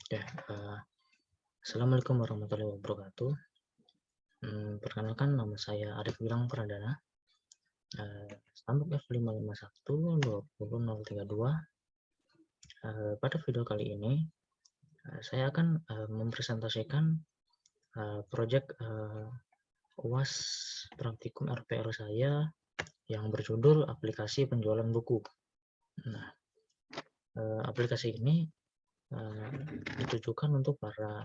Oke, Assalamualaikum warahmatullahi wabarakatuh. Perkenalkan nama saya Arif Wilang Pradana, Stambuk F551 20032. Pada video kali ini, saya akan mempresentasikan proyek UAS praktikum RPL saya yang berjudul aplikasi penjualan buku. Nah, aplikasi ini ditujukan untuk para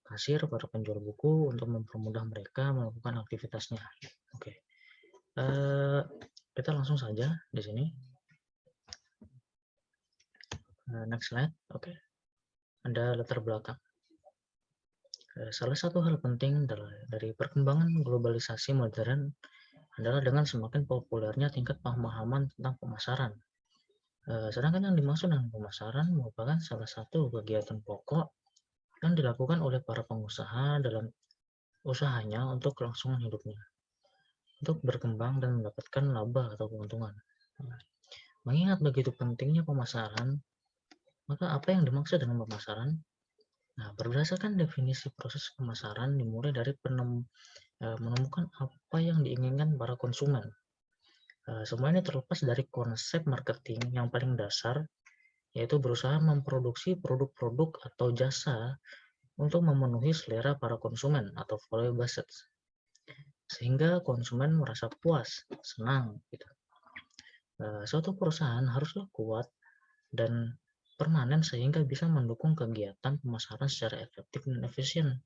kasir, para penjual buku untuk mempermudah mereka melakukan aktivitasnya. Oke, kita langsung saja di sini. Next slide. Oke, ada latar belakang. Salah satu hal penting dari perkembangan globalisasi modern adalah dengan semakin populernya tingkat pemahaman tentang pemasaran. Sedangkan yang dimaksud dengan pemasaran merupakan salah satu kegiatan pokok yang dilakukan oleh para pengusaha dalam usahanya untuk kelangsungan hidupnya, untuk berkembang dan mendapatkan laba atau keuntungan. Mengingat begitu pentingnya pemasaran, maka apa yang dimaksud dengan pemasaran? Nah, berdasarkan definisi proses pemasaran dimulai dari menemukan apa yang diinginkan para konsumen. Semua ini terlepas dari konsep marketing yang paling dasar, yaitu berusaha memproduksi produk-produk atau jasa untuk memenuhi selera para konsumen atau value based, sehingga konsumen merasa puas, senang, gitu. Suatu perusahaan haruslah kuat dan permanen sehingga bisa mendukung kegiatan pemasaran secara efektif dan efisien.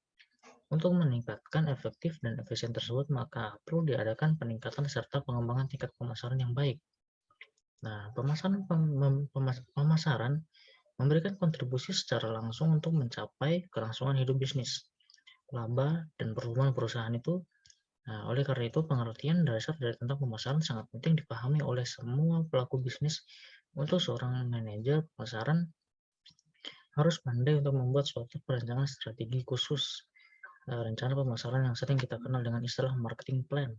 Untuk meningkatkan efektif dan efisien tersebut, maka perlu diadakan peningkatan serta pengembangan tingkat pemasaran yang baik. Nah, pemasaran memberikan kontribusi secara langsung untuk mencapai kelangsungan hidup bisnis, laba, dan pertumbuhan perusahaan itu. Nah, oleh karena itu, pengertian dasar dari tentang pemasaran sangat penting dipahami oleh semua pelaku bisnis. Untuk seorang manajer pemasaran harus pandai untuk membuat suatu perencanaan strategi khusus, rencana pemasaran yang sering kita kenal dengan istilah marketing plan.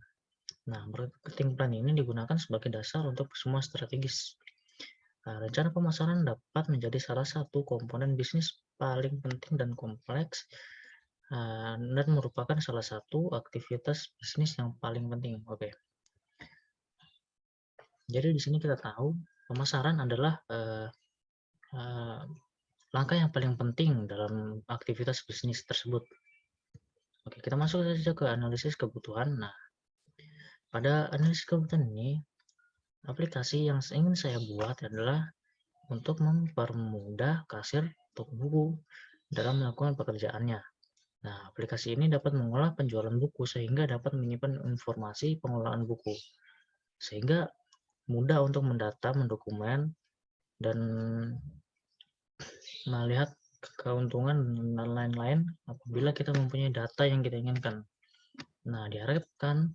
Nah, marketing plan ini digunakan sebagai dasar untuk semua strategis. Rencana pemasaran dapat menjadi salah satu komponen bisnis paling penting dan kompleks, dan merupakan salah satu aktivitas bisnis yang paling penting. Oke. Jadi di sini kita tahu pemasaran adalah langkah yang paling penting dalam aktivitas bisnis tersebut. Oke, kita masuk saja ke analisis kebutuhan. Nah, pada analisis kebutuhan ini, aplikasi yang ingin saya buat adalah untuk mempermudah kasir toko buku dalam melakukan pekerjaannya. Nah, aplikasi ini dapat mengolah penjualan buku sehingga dapat menyimpan informasi pengelolaan buku, sehingga mudah untuk mendata, mendokumen, dan melihat keuntungan dan lain-lain apabila kita mempunyai data yang kita inginkan. Nah, diharapkan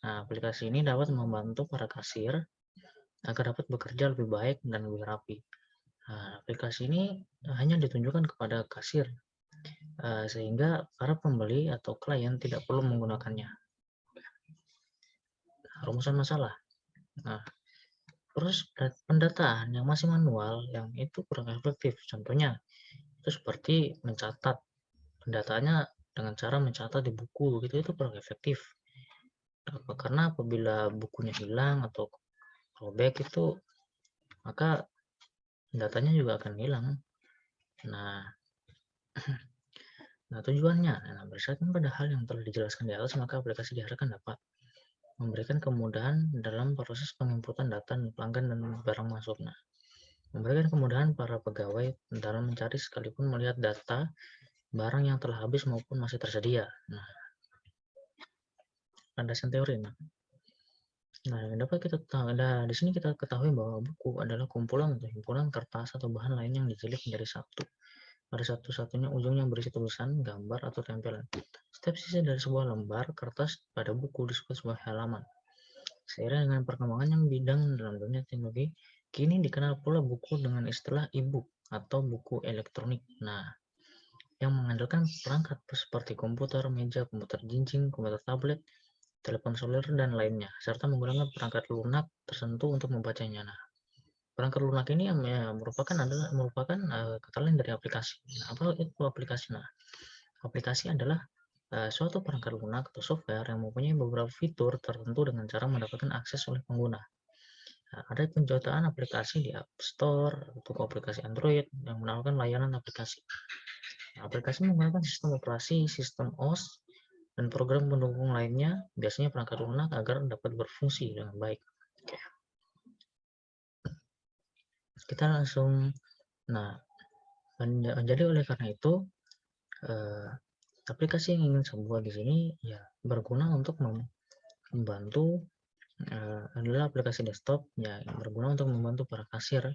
aplikasi ini dapat membantu para kasir agar dapat bekerja lebih baik dan lebih rapi. Nah, aplikasi ini hanya ditunjukkan kepada kasir, sehingga para pembeli atau klien tidak perlu menggunakannya. Rumusan masalah. Nah, proses pendataan yang masih manual yang itu kurang efektif. Contohnya itu seperti mencatat, pendataannya dengan cara mencatat di buku gitu, itu kurang efektif. Karena apabila bukunya hilang atau robek itu, maka datanya juga akan hilang. Nah, tujuannya berdasarkan pada hal yang telah dijelaskan di atas, maka aplikasi diharapkan dapat memberikan kemudahan dalam proses penginputan data pelanggan dan barang masuk. Nah, memberikan kemudahan para pegawai dalam mencari sekalipun melihat data barang yang telah habis maupun masih tersedia. Nah, landasan teori. Nah, dapat kita tahu, di sini kita ketahui bahwa buku adalah kumpulan atau himpunan kertas atau bahan lain yang dijilid menjadi satu. Pada satu-satunya ujung yang berisi tulisan, gambar, atau tempelan. Setiap sisi dari sebuah lembar kertas pada buku disebut sebuah halaman. Seiring dengan perkembangan yang bidang dalam dunia teknologi, kini dikenal pula buku dengan istilah e-book atau buku elektronik. Nah, yang mengandalkan perangkat seperti komputer meja, komputer jinjing, komputer tablet, telepon seluler, dan lainnya, serta menggunakan perangkat lunak tertentu untuk membacanya. Nah, Perangkat lunak ini merupakan kata lain dari aplikasi. Nah, apa itu aplikasi? Nah, aplikasi adalah suatu perangkat lunak atau software yang mempunyai beberapa fitur tertentu dengan cara mendapatkan akses oleh pengguna. Nah, ada penjualan aplikasi di App Store untuk aplikasi Android yang menawarkan layanan aplikasi. Nah, aplikasi menggunakan sistem operasi, sistem OS, dan program pendukung lainnya, biasanya perangkat lunak agar dapat berfungsi dengan baik. Oke. Kita langsung, nah, jadi oleh karena itu, aplikasi yang ingin saya buat di sini ya berguna untuk membantu adalah aplikasi desktop ya yang berguna untuk membantu para kasir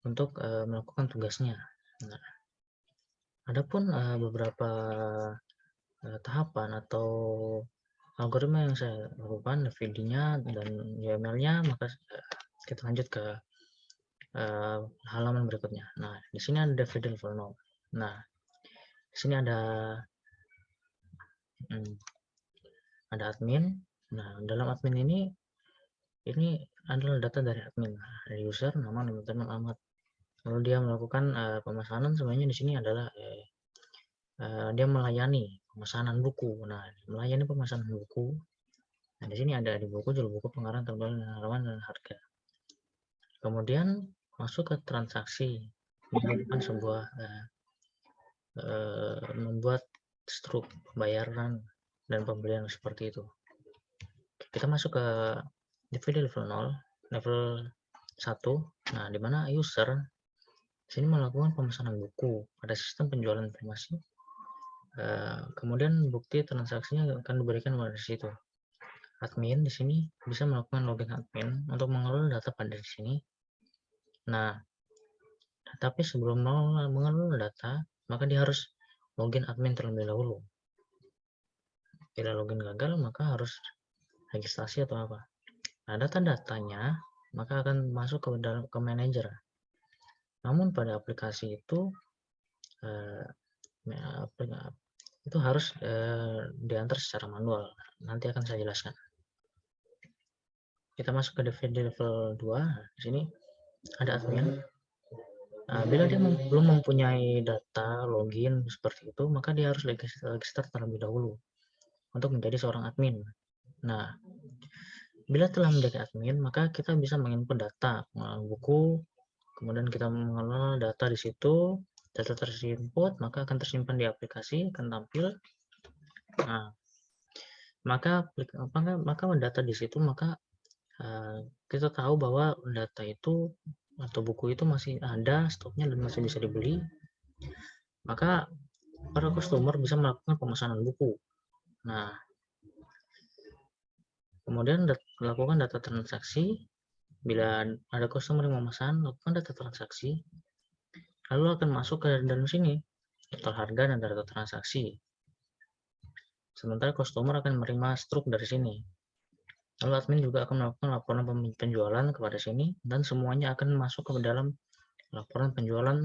untuk melakukan tugasnya. Nah, adapun beberapa tahapan atau algoritma yang saya lakukan, DVD-nya dan UML-nya, maka kita lanjut ke halaman berikutnya. Nah, di sini ada DVD level 0. Nah, di sini ada admin. Nah, dalam admin ini adalah data dari admin. Ada user, nama, dan alamat. Lalu dia melakukan pemesanan, sebenarnya di sini adalah dia melayani pemesanan buku. Nah, melayani pemesanan buku. Nah, di sini ada di buku, judul buku, pengarang, tebal, halaman, dan harga. Kemudian masuk ke transaksi, melakukan sebuah membuat struk pembayaran dan pembelian seperti itu. Kita masuk ke DVD level 0, level 1. Nah, di mana user sini melakukan pemesanan buku pada sistem penjualan informasi. Kemudian bukti transaksinya akan diberikan pada situ. Admin di sini bisa melakukan login admin untuk mengelola data pada di sini. Nah, tapi sebelum mengelola data, maka dia harus login admin terlebih dahulu. Bila login gagal, maka harus registrasi atau apa. Nah, data-datanya maka akan masuk ke manajer. Namun pada aplikasi itu harus diantar secara manual. Nanti akan saya jelaskan. Kita masuk ke DVD level 2. Di sini ada admin. Bila dia belum mempunyai data login seperti itu, maka dia harus register terlebih dahulu untuk menjadi seorang admin. Nah, bila telah menjadi admin, maka kita bisa menginput data buku, kemudian kita mengelola data di situ. Data tersinput maka akan tersimpan di aplikasi, akan tampil. Nah, maka data di situ, maka kita tahu bahwa data itu atau buku itu masih ada stoknya dan masih bisa dibeli. Maka para customer bisa melakukan pemesanan buku. Nah, kemudian lakukan data transaksi. Bila ada customer yang memesan, lakukan data transaksi. Lalu akan masuk ke dalam sini total harga dan data transaksi. Sementara customer akan menerima struk dari sini. Lalu admin juga akan melakukan laporan penjualan kepada sini, dan semuanya akan masuk ke dalam laporan penjualan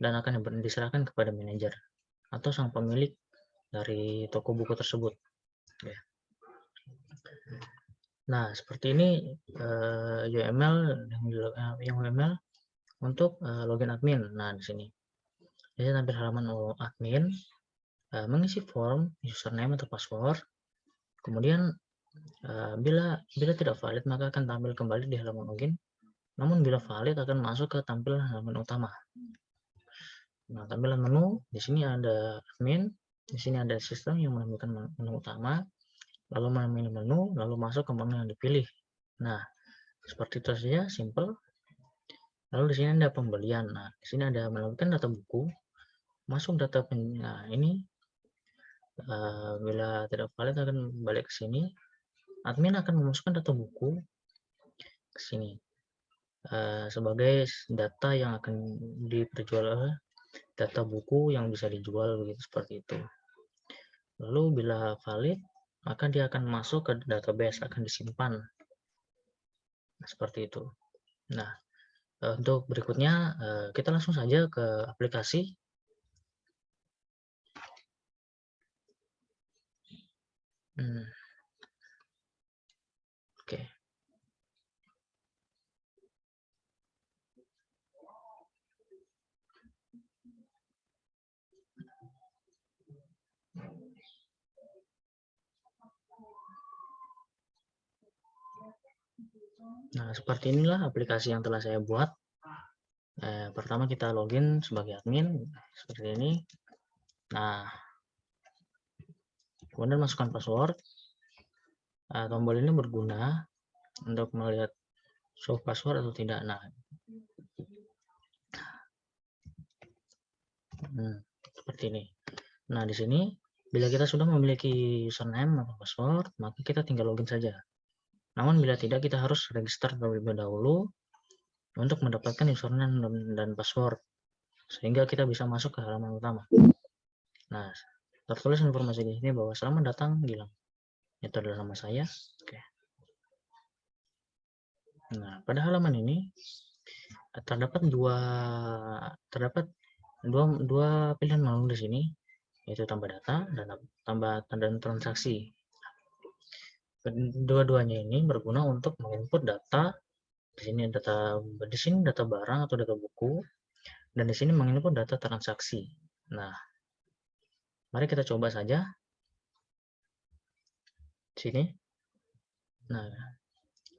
dan akan diserahkan kepada manajer atau sang pemilik dari toko buku tersebut. Nah, seperti ini UML untuk login admin. Nah, di sini jadi tampil halaman admin, mengisi form username atau password. Kemudian bila tidak valid maka akan tampil kembali di halaman login. Namun bila valid akan masuk ke tampilan halaman utama. Nah, tampilan menu di sini ada admin, di sini ada sistem yang menampilkan menu utama, lalu memilih menu, lalu masuk ke menu yang dipilih. Nah, seperti itu saja, simple. Lalu di sini ada pembelian. Nah, di sini ada melakukan data buku, masuk data nah ini bila tidak valid akan balik ke sini. Admin akan memasukkan data buku ke sini sebagai data yang akan diperjualbelikan, data buku yang bisa dijual, begitu, seperti itu. Lalu bila valid maka dia akan masuk ke database, akan disimpan. Nah, seperti itu. Nah, untuk berikutnya kita langsung saja ke aplikasi. Oke. Nah, seperti inilah aplikasi yang telah saya buat. Pertama kita login sebagai admin, seperti ini. Nah, kemudian masukkan password. Tombol ini berguna untuk melihat show password atau tidak. Nah, seperti ini. Nah, di sini bila kita sudah memiliki username atau password, maka kita tinggal login saja. Namun bila tidak, kita harus register terlebih dahulu untuk mendapatkan username dan password, sehingga kita bisa masuk ke halaman utama. Nah, tertulis informasi di sini bahwa selamat datang Gilang. Itu adalah nama saya. Oke. Nah, pada halaman ini terdapat dua pilihan menu di sini, yaitu tambah data dan transaksi. Kedua-duanya ini berguna untuk menginput data. Di sini data barang atau data buku, dan di sini menginput data transaksi. Nah, mari kita coba saja di sini. Nah,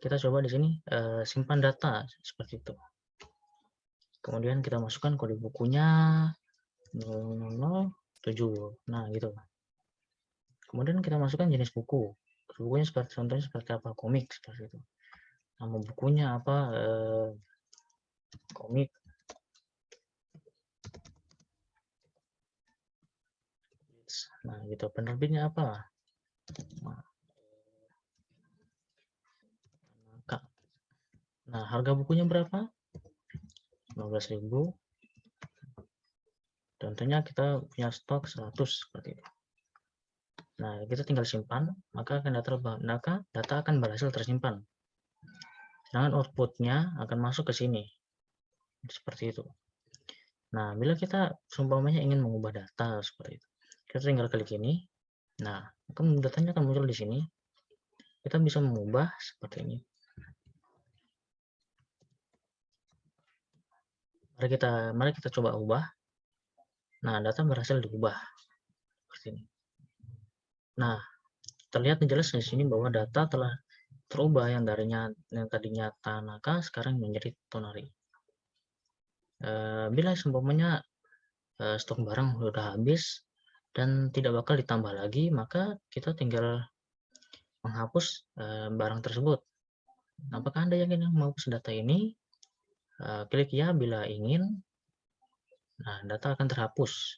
kita coba di sini simpan data seperti itu. Kemudian kita masukkan kode bukunya 007. Nah, gitu. Kemudian kita masukkan jenis buku. Bukunya contohnya seperti apa? Komik seperti itu. Nama bukunya apa? Komik. Nah, gitu. Penerbitnya apa? Nah, harga bukunya berapa? 15.000. Contohnya kita punya stok 100 seperti itu. Nah, kita tinggal simpan, maka data akan berhasil tersimpan. Sedangkan outputnya akan masuk ke sini. Seperti itu. Nah, bila kita seumpamanya ingin mengubah data seperti itu, kita tinggal klik ini. Nah, datanya akan muncul di sini. Kita bisa mengubah seperti ini. Mari kita coba ubah. Nah, data berhasil diubah seperti ini. Nah, terlihat jelas di sini bahwa data telah terubah yang tadinya Tanaka sekarang menjadi Tonari. Bila seumpamanya stok barang sudah habis dan tidak bakal ditambah lagi, maka kita tinggal menghapus barang tersebut. Apakah Anda yakin menghapus data ini? Klik ya bila ingin. Nah, data akan terhapus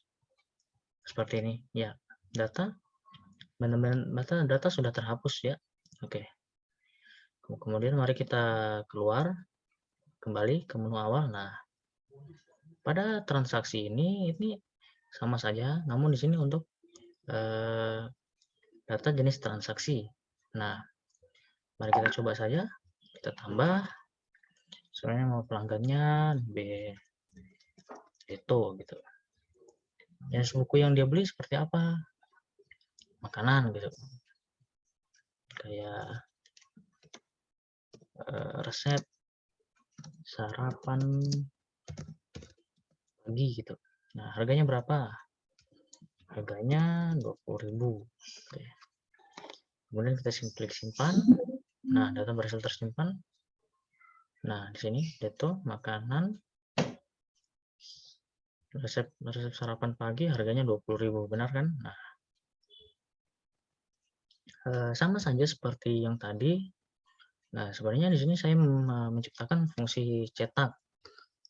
seperti ini. Ya, data sudah terhapus ya. Oke. Kemudian mari kita keluar kembali ke menu awal. Nah, pada transaksi ini sama saja, namun di sini untuk data jenis transaksi. Nah, mari kita coba saja, kita tambah. Soalnya mau pelanggannya itu gitu. Jenis buku yang dia beli seperti apa? Makanan gitu. Kayak resep sarapan pagi gitu. Nah, harganya berapa? Harganya 20.000. Oke. Kemudian kita klik simpan. Nah, data berhasil tersimpan. Nah, di sini deto makanan resep sarapan pagi harganya 20.000, benar kan? Nah, sama saja seperti yang tadi. Nah, sebenarnya di sini saya menciptakan fungsi cetak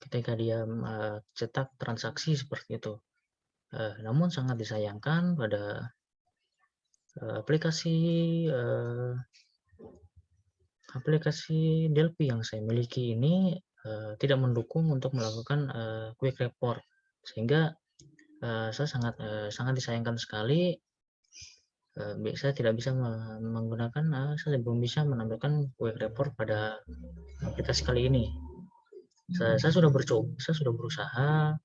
ketika dia cetak transaksi seperti itu. Namun sangat disayangkan pada aplikasi Delphi yang saya miliki ini tidak mendukung untuk melakukan quick report, sehingga saya sangat disayangkan sekali. Saya tidak bisa menggunakan, saya belum bisa menampilkan quick report pada aplikasi kali ini. Saya sudah berusaha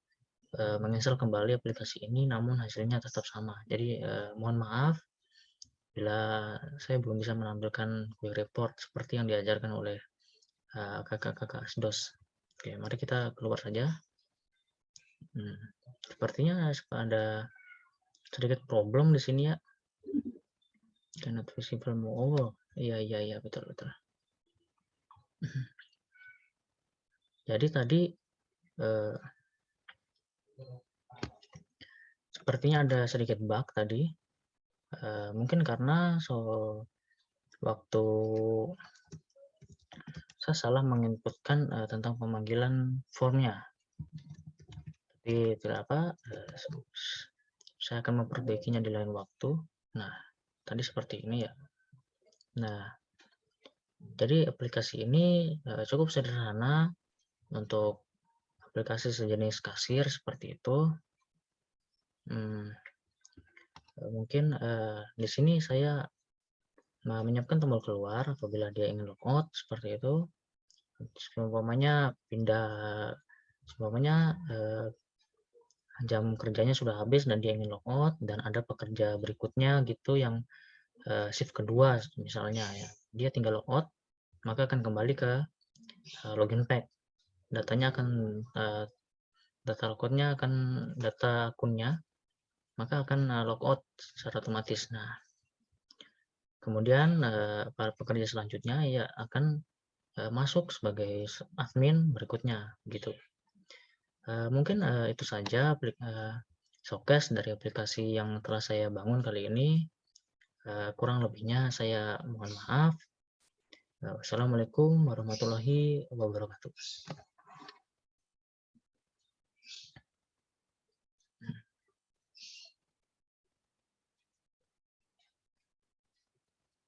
menginstal kembali aplikasi ini, namun hasilnya tetap sama. Jadi mohon maaf bila saya belum bisa menampilkan quick report seperti yang diajarkan oleh kakak-kakak SDOS. Oke, mari kita keluar saja. Sepertinya ada sedikit problem di sini ya. Cannot visible more. Oh, iya betul. Jadi tadi sepertinya ada sedikit bug tadi. Mungkin karena waktu saya salah menginputkan tentang pemanggilan formnya. Tapi tidak apa, saya akan memperbaikinya di lain waktu. Nah, tadi seperti ini ya. Nah, jadi aplikasi ini cukup sederhana untuk aplikasi sejenis kasir seperti itu. Mungkin di sini saya menyiapkan tombol keluar apabila dia ingin logout seperti itu. Seumpamanya jam kerjanya sudah habis dan dia ingin logout dan ada pekerja berikutnya gitu yang shift kedua misalnya ya. Dia tinggal logout, maka akan kembali ke login page. Datanya akan data logoutnya akan data akunnya, maka akan logout secara otomatis. Nah, kemudian para pekerja selanjutnya ya akan masuk sebagai admin berikutnya gitu. Mungkin itu saja showcase dari aplikasi yang telah saya bangun kali ini. Kurang lebihnya saya mohon maaf. Wassalamualaikum warahmatullahi wabarakatuh.